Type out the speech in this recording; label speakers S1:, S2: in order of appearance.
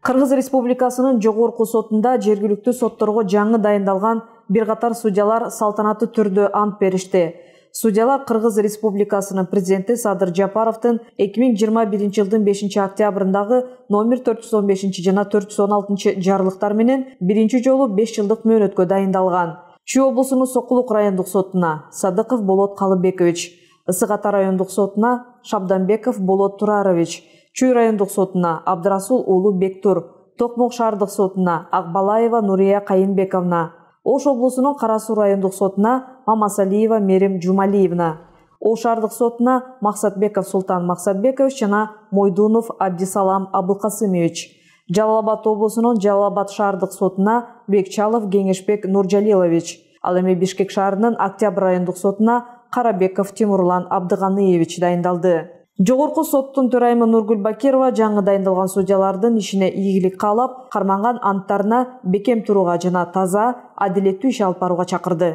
S1: Кыргыз Республикасынын жогорку сотунда жергиликтүү сотторго жаңы дайындалган бир катар судьялар салтанаттуу түрдө ант беришти. Судьялар Кыргыз Республикасынын президенти Садыр Жапаровдун 2021 жылдын 5 октябрындагы номер 415 жана 416 жарлыктар менен биринчи жолу 5 жылдык мөөнөткө дайындалган. Чүй облусунун Сокулук райондук сотуна Садыков Болот Калыбекович, Ысык Ата райондук сотуна Шабданбеков Болот Турарович, Чүй райондук сотуна Абдрасул уулу Бектур, Токмок шаардык сотуна Акбалаева Нурия Кайынбековна, Ош облусунун Кара Суу райондук сотуна Мамасалиева Мерим Жумалиевна, Ош шаардык сотуна Максатбеков Султан Максатбекович жана Мойдунов Абдисалам Абылкасымович, Жалал Абад облусунун Жалал Абад шаардык сотуна Бекчалов Кеңешбек Нуржалилович, ал эми Бишкек шаарынын Октябрь райондук сотуна Карабеков Тимурлан Абдыганыевич дайындалды. Жогорку соттун төрайымы Нургүл Бакирова жаңы дайындалган судьялардын ишине ийгилик каалап, карманган анттарына бекем турууга жана таза, адилеттүү иш алып барууга чакырды.